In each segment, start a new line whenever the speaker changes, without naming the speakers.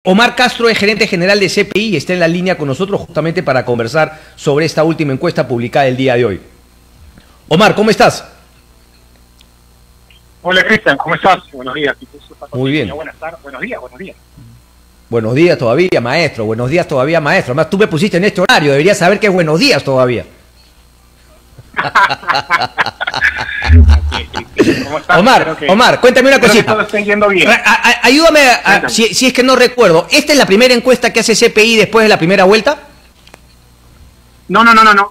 Omar Castro es gerente general de CPI y está en la línea con nosotros justamente para conversar sobre esta última encuesta publicada el día de hoy. Omar, ¿cómo estás?
Hola Cristian, ¿cómo estás? Buenos días.
Muy bien.
Buenas tardes, buenos días.
Buenos días todavía, maestro. Buenos días todavía, maestro. Además, tú me pusiste en este horario. Deberías saber que es buenos días todavía.
¿Cómo estás?
Omar, cuéntame una cosita.
Todo está yendo bien.
Ayúdame, si es que no recuerdo. ¿Esta es la primera encuesta que hace CPI después de la primera vuelta?
No.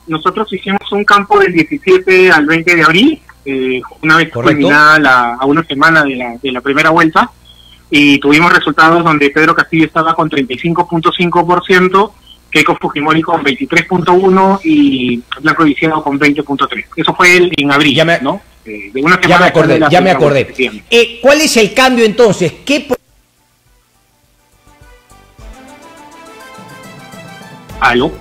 Nosotros hicimos un campo del 17 al 20 de abril, una vez culminada a una semana de la primera vuelta, y tuvimos resultados donde Pedro Castillo estaba con 35.5%, Keiko Fujimori con 23.1% y Blanco Viciado con 20.3%. Eso fue en abril, ¿no? De una semana
ya me acordé. ¿Cuál es el cambio entonces?
¿Aló?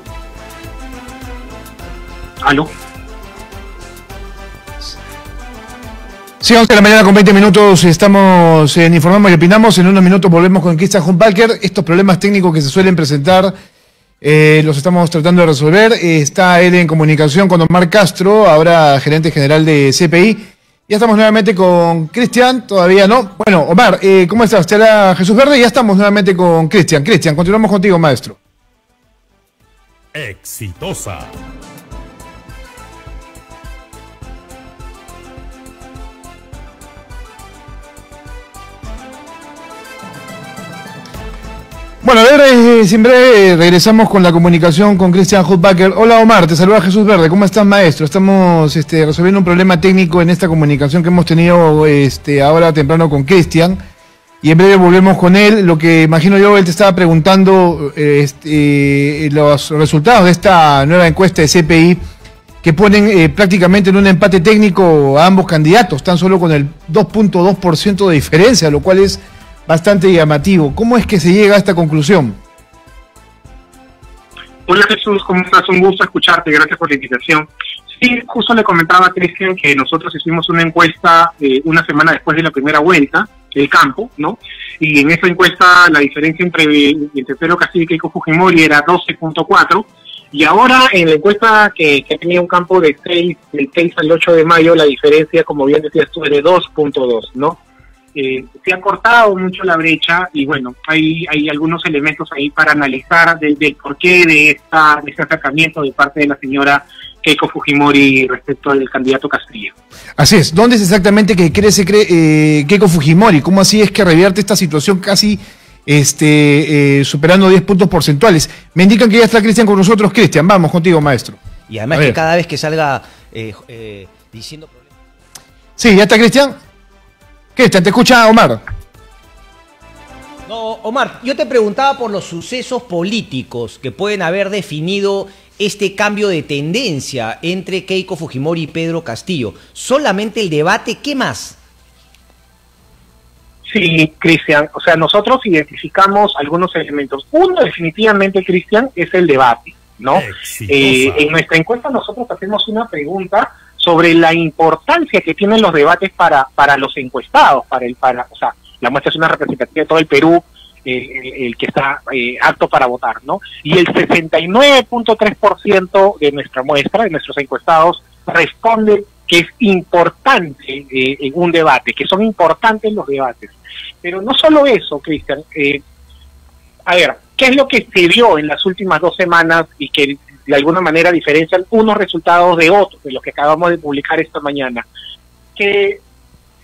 Sí, 11 de la mañana con 20 minutos, estamos informando y opinamos. En unos minutos volvemos con Cristian Humpalker. Estos problemas técnicos que se suelen presentar los estamos tratando de resolver. Está él en comunicación con Omar Castro, ahora gerente general de CPI. Ya estamos nuevamente con Cristian, todavía no. Bueno, Omar, ¿cómo estás? Te habla Jesús Verde y ya estamos nuevamente con Cristian. Cristian, continuamos contigo, maestro.
Exitosa.
Bueno, a ver, sin breve regresamos con la comunicación con Cristian Humpalker. Hola Omar, te saluda Jesús Verde. ¿Cómo estás, maestro? Estamos resolviendo un problema técnico en esta comunicación que hemos tenido ahora temprano con Cristian. Y en breve volvemos con él. Lo que imagino yo, él te estaba preguntando los resultados de esta nueva encuesta de CPI que ponen prácticamente en un empate técnico a ambos candidatos, tan solo con el 2.2% de diferencia, lo cual es bastante llamativo. ¿Cómo es que se llega a esta conclusión?
Hola Jesús, ¿cómo estás? Un gusto escucharte, gracias por la invitación. Sí, justo le comentaba a Cristian que nosotros hicimos una encuesta una semana después de la primera vuelta, el campo, ¿no? Y en esa encuesta la diferencia entre Pedro Castillo y Keiko Fujimori era 12.4, y ahora en la encuesta que tenía un campo de 6, del 6 al 8 de mayo, la diferencia, como bien decías tú, era de 2.2, ¿no? Se ha cortado mucho la brecha y bueno, hay algunos elementos ahí para analizar del porqué de este acercamiento de parte de la señora Keiko Fujimori respecto al candidato Castillo.
Así es. ¿Dónde es exactamente que crece Keiko Fujimori? ¿Cómo así es que revierte esta situación casi superando 10 puntos porcentuales? Me indican que ya está Cristian con nosotros. Cristian, vamos contigo, maestro.
Y además que cada vez que salga diciendo problemas...
Sí, ¿ya está Cristian? Cristian, te escucha Omar.
No, Omar, yo te preguntaba por los sucesos políticos que pueden haber definido este cambio de tendencia entre Keiko Fujimori y Pedro Castillo. ¿Solamente el debate? ¿Qué más?
Sí, Cristian, o sea, nosotros identificamos algunos elementos. Uno, definitivamente, Cristian, es el debate, ¿no? En nuestra encuesta nosotros hacemos una pregunta sobre la importancia que tienen los debates para los encuestados, o sea, la muestra es una representativa de todo el Perú, el que está apto para votar, ¿no? Y el 69.3% de nuestra muestra, de nuestros encuestados, responde que es importante en un debate, que son importantes los debates. Pero no solo eso, Cristian, a ver, ¿qué es lo que se vio en las últimas 2 semanas y que de alguna manera diferencian unos resultados de otros, de los que acabamos de publicar esta mañana? Que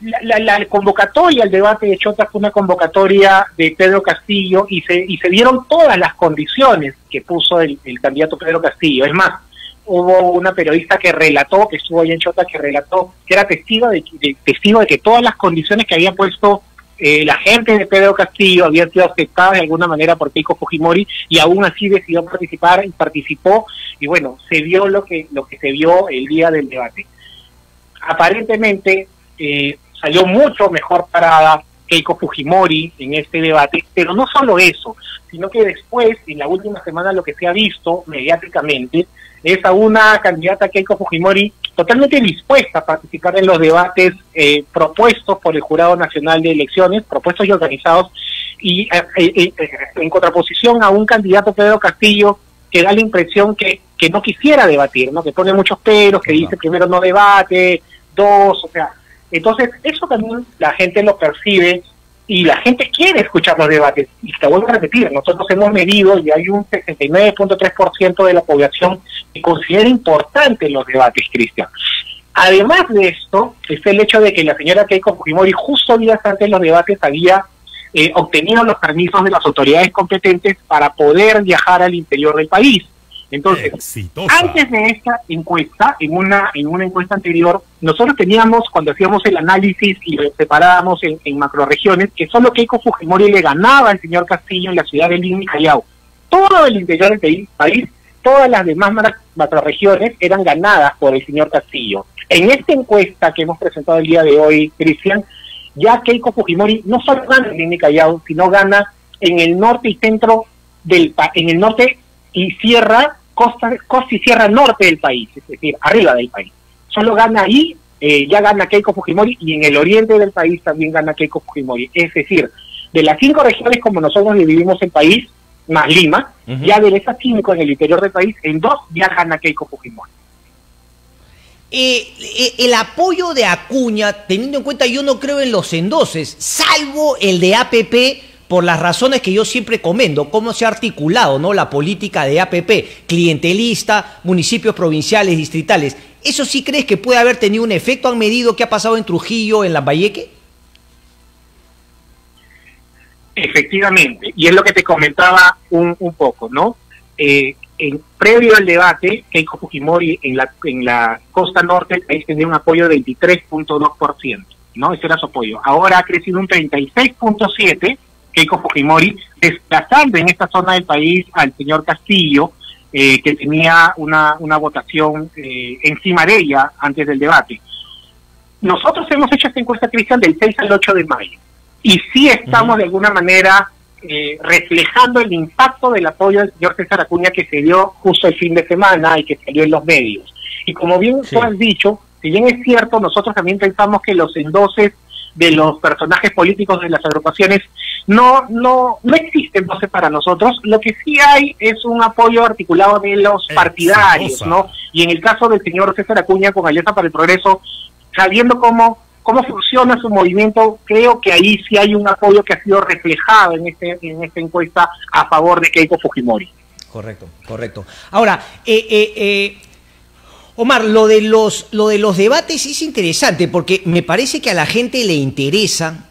la convocatoria al debate de Chota fue una convocatoria de Pedro Castillo y se dieron todas las condiciones que puso el candidato Pedro Castillo. Es más, hubo una periodista que relató, que estuvo ahí en Chota, que relató, que era testigo de que todas las condiciones que había puesto la gente de Pedro Castillo habían sido aceptadas de alguna manera por Keiko Fujimori, y aún así decidió participar y participó, y bueno, se vio lo que se vio el día del debate. Aparentemente salió mucho mejor parada Keiko Fujimori en este debate, pero no solo eso, sino que después, en la última semana, lo que se ha visto mediáticamente es a una candidata Keiko Fujimori totalmente dispuesta a participar en los debates propuestos por el Jurado Nacional de Elecciones, propuestos y organizados, y en contraposición a un candidato, Pedro Castillo, que da la impresión que no quisiera debatir, ¿no? Que pone muchos peros, que dice primero no debate, dos, o sea, entonces eso también la gente lo percibe y la gente quiere escuchar los debates. Y te vuelvo a repetir, nosotros hemos medido y hay un 69.3% de la población que considera importantes los debates, Cristian. Además de esto, es el hecho de que la señora Keiko Fujimori justo días antes de los debates había obtenido los permisos de las autoridades competentes para poder viajar al interior del país. Entonces, antes de esta encuesta, en una encuesta anterior, nosotros teníamos, cuando hacíamos el análisis y lo separábamos en macroregiones, que solo Keiko Fujimori le ganaba al señor Castillo en la ciudad de Lima y Callao. Todo el interior del país, todas las demás macroregiones eran ganadas por el señor Castillo. En esta encuesta que hemos presentado el día de hoy, Cristian, ya Keiko Fujimori no solo gana en Lima y Callao, sino gana en el norte y centro en el norte y costa y sierra norte del país, es decir, arriba del país. Solo gana ahí, ya gana Keiko Fujimori, y en el oriente del país también gana Keiko Fujimori. Es decir, de las 5 regiones como nosotros dividimos el país, más Lima, ya de esas 5 en el interior del país, en 2 ya gana Keiko Fujimori.
El apoyo de Acuña, teniendo en cuenta, yo no creo en los endoses, salvo el de APP, por las razones que yo siempre comento, cómo se ha articulado, ¿no?, la política de APP, clientelista, municipios provinciales, distritales. ¿Eso sí crees que puede haber tenido un efecto? ¿Han medido qué ha pasado en Trujillo, en Lambayeque?
Efectivamente, y es lo que te comentaba un poco, ¿no? Previo al debate, Keiko Fujimori en la costa norte del país tenía un apoyo de 23.2%, ¿no? Ese era su apoyo. Ahora ha crecido un 36.7%, Keiko Fujimori, desplazando en esta zona del país al señor Castillo, que tenía una votación encima de ella antes del debate. Nosotros hemos hecho esta encuesta, Cristian, del 6 al 8 de mayo, y sí estamos de alguna manera reflejando el impacto del apoyo del señor César Acuña que se dio justo el fin de semana y que salió en los medios. Y como bien tú has dicho, si bien es cierto, nosotros también pensamos que los endoses de los personajes políticos de las agrupaciones no existen entonces para nosotros. Lo que sí hay es un apoyo articulado de los partidarios, ¿no? Y en el caso del señor César Acuña con Alianza para el Progreso, sabiendo cómo funciona su movimiento, creo que ahí sí hay un apoyo que ha sido reflejado en esta encuesta a favor de Keiko Fujimori.
Correcto. Ahora, Omar, lo de los debates es interesante porque me parece que a la gente le interesa,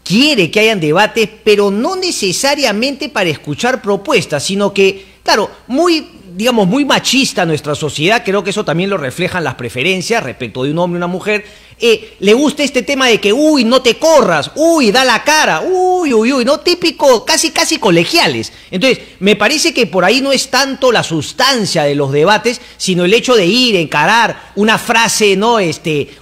quiere que hayan debates, pero no necesariamente para escuchar propuestas, sino que, claro, muy machista nuestra sociedad, creo que eso también lo reflejan las preferencias respecto de un hombre y una mujer. Le gusta este tema de que, uy, no te corras, uy, da la cara, uy, no, típico, casi colegiales. Entonces, me parece que por ahí no es tanto la sustancia de los debates, sino el hecho de ir, encarar una frase, ¿no?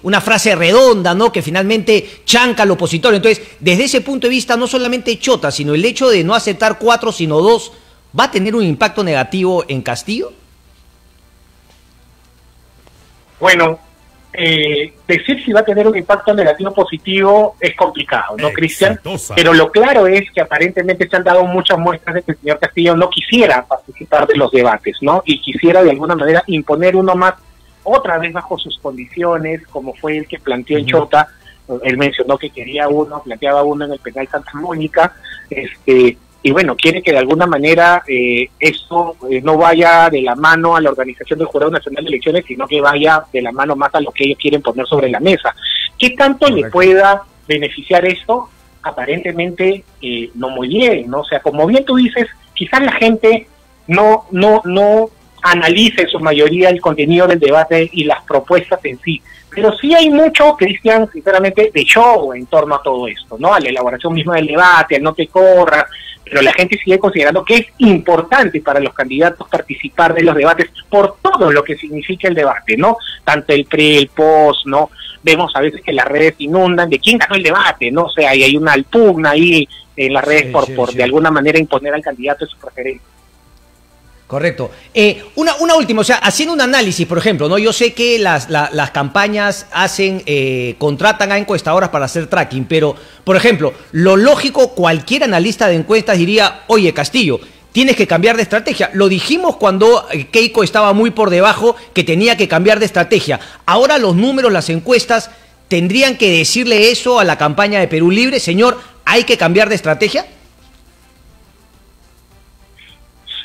Una frase redonda, ¿no?, que finalmente chanca al opositor. Entonces, desde ese punto de vista, no solamente Chota, sino el hecho de no aceptar 4, sino 2, ¿va a tener un impacto negativo en Castillo?
Bueno, decir si va a tener un impacto negativo o positivo es complicado, ¿no, Cristian? Pero lo claro es que aparentemente se han dado muchas muestras de que el señor Castillo no quisiera participar de los debates, ¿no? Y quisiera de alguna manera imponer uno más, otra vez bajo sus condiciones, como fue el que planteó en Chota. Él mencionó que planteaba uno en el penal Santa Mónica, y bueno, quiere que de alguna manera esto no vaya de la mano a la organización del Jurado Nacional de Elecciones, sino que vaya de la mano más a lo que ellos quieren poner sobre la mesa. ¿Qué tanto le pueda beneficiar esto? Aparentemente no muy bien, ¿no? O sea, como bien tú dices, quizás la gente no analice en su mayoría el contenido del debate y las propuestas en sí, pero sí hay mucho, Cristian, sinceramente, de show en torno a todo esto, ¿no? A la elaboración misma del debate, al no te corras, pero la gente sigue considerando que es importante para los candidatos participar de los debates por todo lo que significa el debate, ¿no? Tanto el pre, el post, ¿no? Vemos a veces que las redes inundan de quién ganó el debate, ¿no? O sea, y hay una pugna ahí en las redes por de alguna manera imponer al candidato su preferencia.
Correcto. Una última, o sea, haciendo un análisis, por ejemplo, ¿no? Yo sé que las campañas contratan a encuestadoras para hacer tracking, pero, por ejemplo, lo lógico, cualquier analista de encuestas diría, oye, Castillo, tienes que cambiar de estrategia. Lo dijimos cuando Keiko estaba muy por debajo, que tenía que cambiar de estrategia. Ahora los números, las encuestas, ¿tendrían que decirle eso a la campaña de Perú Libre? Señor, ¿hay que cambiar de estrategia?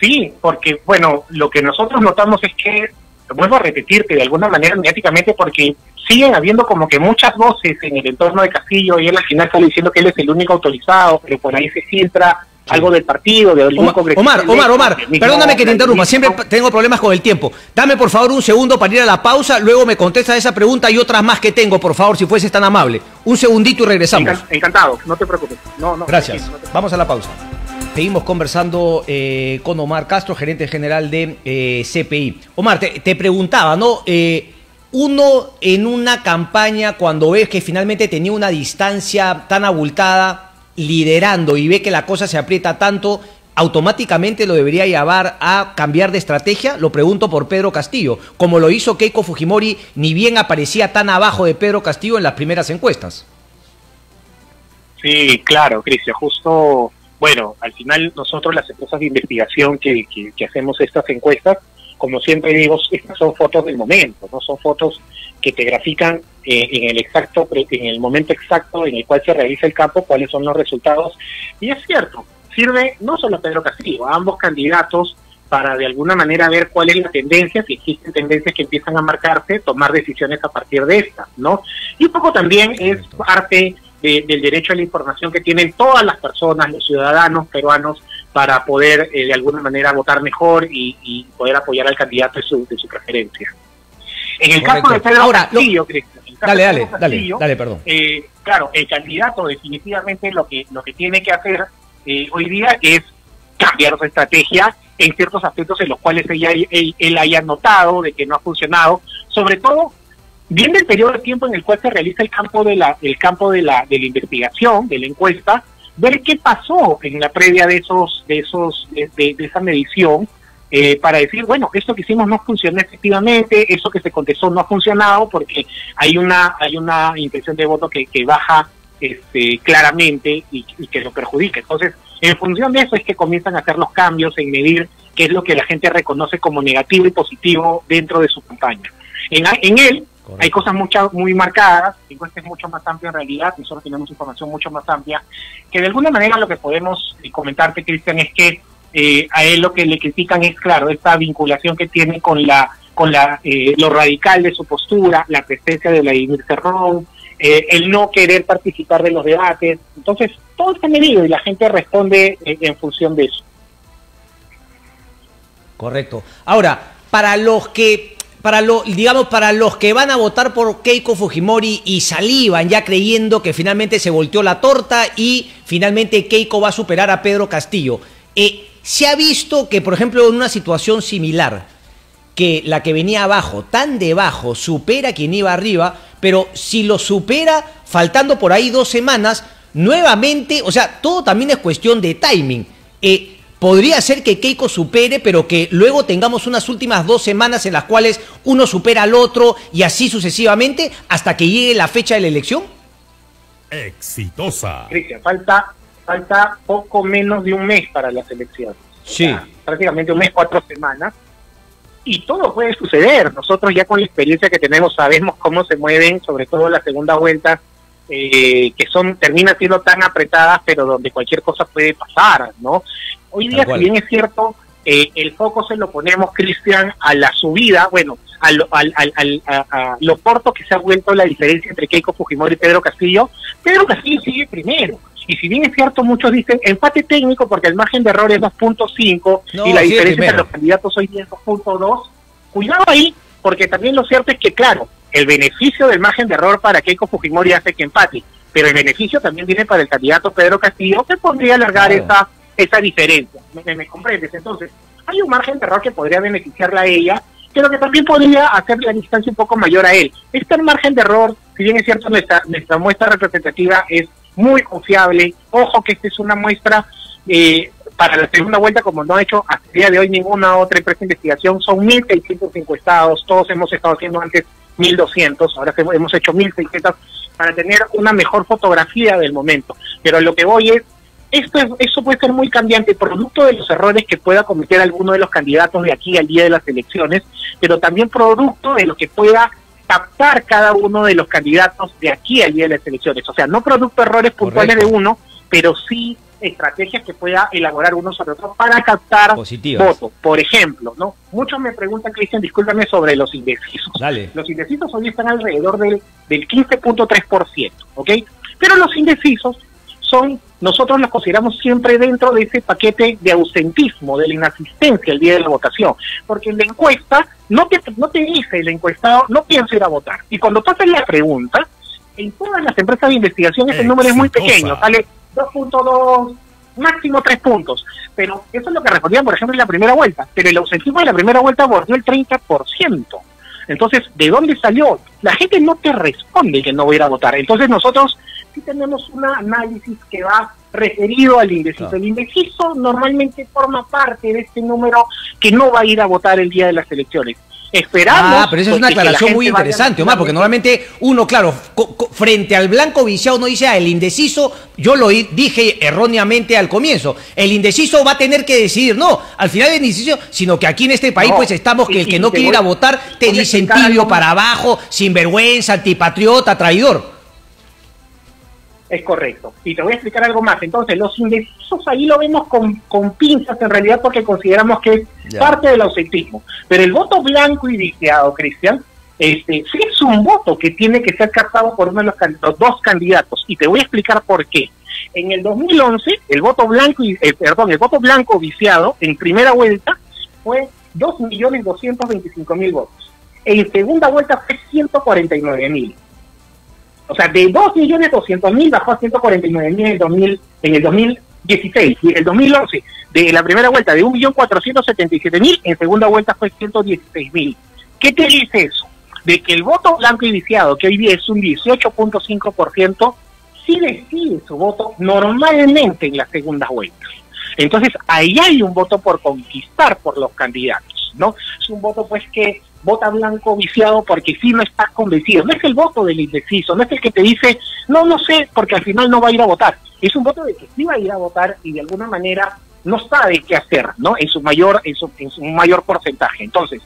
Sí, porque, bueno, lo que nosotros notamos es que, vuelvo a repetirte de alguna manera mediáticamente, porque siguen habiendo como que muchas voces en el entorno de Castillo, y él al final sale diciendo que él es el único autorizado, pero por ahí se filtra algo del partido, de algún
Omar, perdóname que te interrumpa, siempre tengo problemas con el tiempo. Dame por favor un segundo para ir a la pausa, luego me contestas esa pregunta y otras más que tengo, por favor, si fueses tan amable. Un segundito y regresamos.
Encantado, no te preocupes.
Gracias. Vamos a la pausa. Seguimos conversando con Omar Castro, gerente general de CPI. Omar, te preguntaba, ¿no? Uno en una campaña, cuando ves que finalmente tenía una distancia tan abultada, liderando y ve que la cosa se aprieta tanto, ¿automáticamente lo debería llevar a cambiar de estrategia? Lo pregunto por Pedro Castillo. Como lo hizo Keiko Fujimori, ni bien aparecía tan abajo de Pedro Castillo en las primeras encuestas.
Sí, claro, Cristian, justo... Bueno, al final nosotros las empresas de investigación que hacemos estas encuestas, como siempre digo, estas son fotos del momento, no son fotos que te grafican en el momento exacto en el cual se realiza el campo, cuáles son los resultados. Y es cierto, sirve no solo a Pedro Castillo, a ambos candidatos para de alguna manera ver cuál es la tendencia, si existen tendencias que empiezan a marcarse, tomar decisiones a partir de estas, ¿no? Y un poco también es parte del derecho a la información que tienen todas las personas, los ciudadanos peruanos, para poder de alguna manera votar mejor y poder apoyar al candidato de su preferencia. En el caso de Pedro Castillo, Cristian,
dale, perdón.
Claro, el candidato definitivamente lo que tiene que hacer hoy día es cambiar su estrategia en ciertos aspectos en los cuales él haya notado de que no ha funcionado, sobre todo viendo el periodo de tiempo en el cual se realiza el campo de la investigación, de la encuesta, ver qué pasó en la previa de esa medición, para decir, bueno, esto que hicimos no funcionó efectivamente, eso que se contestó no ha funcionado, porque hay una intención de voto que baja claramente y que lo perjudica. Entonces, en función de eso es que comienzan a hacer los cambios en medir qué es lo que la gente reconoce como negativo y positivo dentro de su campaña. En él, correcto, hay cosas muy marcadas, la encuesta es mucho más amplia en realidad, nosotros tenemos información mucho más amplia, que de alguna manera lo que podemos comentarte, Cristian, es que a él lo que le critican es, claro, esta vinculación que tiene con lo radical de su postura, la presencia de Vladimir Cerrón, el no querer participar de los debates. Entonces, todo está medido y la gente responde en función de eso.
Correcto. Ahora, para los que van a votar por Keiko Fujimori y salivan ya creyendo que finalmente se volteó la torta y finalmente Keiko va a superar a Pedro Castillo, se ha visto que, por ejemplo, en una situación similar, que la que venía abajo, tan debajo, supera a quien iba arriba, pero si lo supera, faltando por ahí 2 semanas, nuevamente, o sea, todo también es cuestión de timing. Podría ser que Keiko supere, pero que luego tengamos unas últimas 2 semanas en las cuales uno supera al otro y así sucesivamente hasta que llegue la fecha de la elección.
Exitosa.
Cristian, falta poco menos de un mes para las elecciones.
Sí.
O sea, prácticamente un mes, 4 semanas. Y todo puede suceder. Nosotros ya con la experiencia que tenemos sabemos cómo se mueven, sobre todo la segunda vuelta, que terminan siendo tan apretadas, pero donde cualquier cosa puede pasar, ¿no? Hoy día, si bien es cierto, el foco se lo ponemos, Cristian, a la subida, bueno, a lo corto que se ha vuelto la diferencia entre Keiko Fujimori y Pedro Castillo sigue primero. Y si bien es cierto, muchos dicen empate técnico porque el margen de error es 2.5 y la diferencia entre los candidatos hoy día es 2.2, cuidado ahí, porque también lo cierto es que, claro, el beneficio del margen de error para Keiko Fujimori hace que empate, pero el beneficio también viene para el candidato Pedro Castillo, que podría alargar esa diferencia. ¿Me comprendes? Entonces, hay un margen de error que podría beneficiarla a ella, pero que también podría hacer la distancia un poco mayor a él. Este margen de error, si bien es cierto, nuestra muestra representativa es muy confiable. Ojo que esta es una muestra para la segunda vuelta, como no ha hecho hasta el día de hoy ninguna otra empresa de investigación, son 1.600 encuestados, todos hemos estado haciendo antes 1.200, ahora hemos hecho 1.600 para tener una mejor fotografía del momento. Pero lo que voy es, eso puede ser muy cambiante, producto de los errores que pueda cometer alguno de los candidatos de aquí al día de las elecciones, pero también producto de lo que pueda captar cada uno de los candidatos de aquí al día de las elecciones. O sea, no producto de errores puntuales de uno, pero sí estrategias que pueda elaborar uno sobre otro para captar votos. Por ejemplo, ¿no? Muchos me preguntan, Cristian, discúlpame, sobre los indecisos.
Dale.
Los indecisos hoy están alrededor del 15.3%, ¿ok? Pero los indecisos nosotros los consideramos siempre dentro de ese paquete de ausentismo, de la inasistencia el día de la votación, porque en la encuesta no te dice el encuestado, no pienso ir a votar. Y cuando tú haces la pregunta, en todas las empresas de investigación ese número es muy pequeño, sale 2.2, máximo 3 puntos. Pero eso es lo que respondían, por ejemplo, en la primera vuelta. Pero el ausentismo de la primera vuelta bordeó el 30%. Entonces, ¿de dónde salió? La gente no te responde que no va a ir a votar. Entonces nosotros sí tenemos un análisis que va referido al indeciso. Claro. El indeciso normalmente forma parte de este número que no va a ir a votar el día de las elecciones. Esperamos.
Pero esa es una aclaración muy interesante, Omar, porque normalmente uno, claro, frente al blanco viciado uno dice, el indeciso, yo lo dije erróneamente al comienzo, el indeciso va a tener que decidir, no, al final el indeciso, sino que aquí en este país pues estamos que el que no quiere ir a votar te dicen tibio, para abajo, sinvergüenza, antipatriota, traidor.
Es correcto. Y te voy a explicar algo más. Entonces, los indecisos ahí lo vemos con pinzas en realidad porque consideramos que es parte del ausentismo. Pero el voto blanco y viciado, Cristian, sí es un voto que tiene que ser captado por uno de los dos candidatos. Y te voy a explicar por qué. En el 2011, el voto blanco viciado en primera vuelta fue 2.225.000 votos. En segunda vuelta fue 149.000. O sea, de 2.200.000 bajó a 149.000 en el 2016. Y en el 2011, de la primera vuelta de 1.477.000, en segunda vuelta fue 116.000. ¿Qué te dice eso? De que el voto blanco y viciado, que hoy día es un 18.5%, sí decide su voto normalmente en las segundas vueltas. Entonces, ahí hay un voto por conquistar por los candidatos, ¿no? Es un voto, pues, que vota blanco viciado porque sí no estás convencido. No es el voto del indeciso, no es el que te dice, no sé, porque al final no va a ir a votar. Es un voto de que sí va a ir a votar y de alguna manera no sabe qué hacer, ¿no? En su mayor porcentaje. Entonces,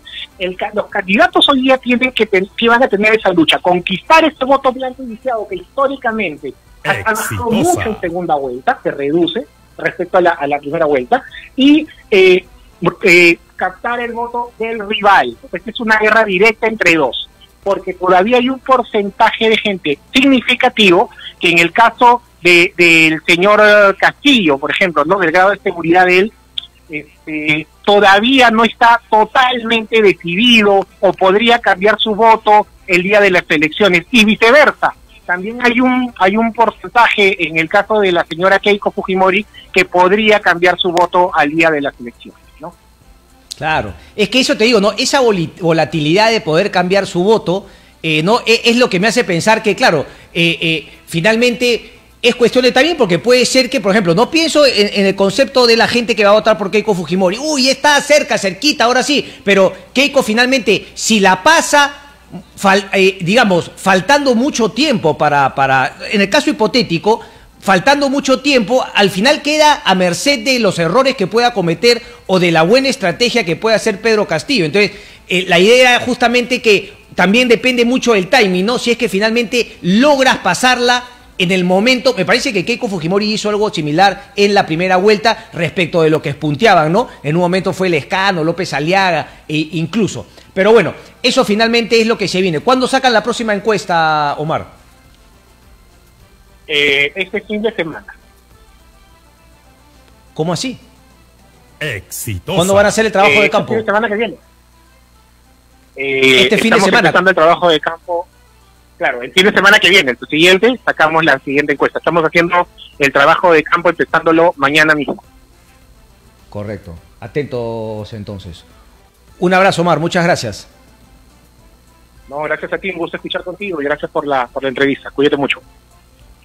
los candidatos hoy día tienen que van a tener esa lucha, conquistar ese voto blanco y viciado que históricamente ha bajado mucho en segunda vuelta, se reduce respecto a la primera vuelta, y captar el voto del rival. Esta es una guerra directa entre dos, porque todavía hay un porcentaje de gente significativo que en el caso del señor Castillo, por ejemplo, ¿no?, del grado de seguridad de él, todavía no está totalmente decidido o podría cambiar su voto el día de las elecciones y viceversa. También hay un porcentaje en el caso de la señora Keiko Fujimori que podría cambiar su voto al día de las elecciones, ¿no?
Claro, es que eso te digo, ¿no? Esa volatilidad de poder cambiar su voto, ¿no? Es lo que me hace pensar que, claro, finalmente es cuestión de también, porque puede ser que, por ejemplo, no pienso en el concepto de la gente que va a votar por Keiko Fujimori. Uy, está cerquita, ahora sí, pero Keiko finalmente, si la pasa, digamos, faltando mucho tiempo en el caso hipotético, faltando mucho tiempo, al final queda a merced de los errores que pueda cometer o de la buena estrategia que pueda hacer Pedro Castillo. Entonces, la idea era justamente que también depende mucho del timing, ¿no? Si es que finalmente logras pasarla en el momento. Me parece que Keiko Fujimori hizo algo similar en la primera vuelta respecto de lo que espunteaban, ¿no? En un momento fue Lescano, López Aliaga, incluso. Pero bueno, eso finalmente es lo que se viene. ¿Cuándo sacan la próxima encuesta, Omar?
Este fin de semana.
¿Cómo así?
Exitosa.
¿Cuándo van a hacer el trabajo de campo?
Este fin de semana que viene.
Este fin de semana.
Estamos empezando el trabajo de campo. Claro, el fin de semana que viene, el siguiente, sacamos la siguiente encuesta. Estamos haciendo el trabajo de campo empezándolo mañana mismo.
Correcto. Atentos entonces. Un abrazo, Omar. Muchas gracias.
No, gracias a ti. Un gusto escuchar contigo y gracias por la entrevista. Cuídate mucho.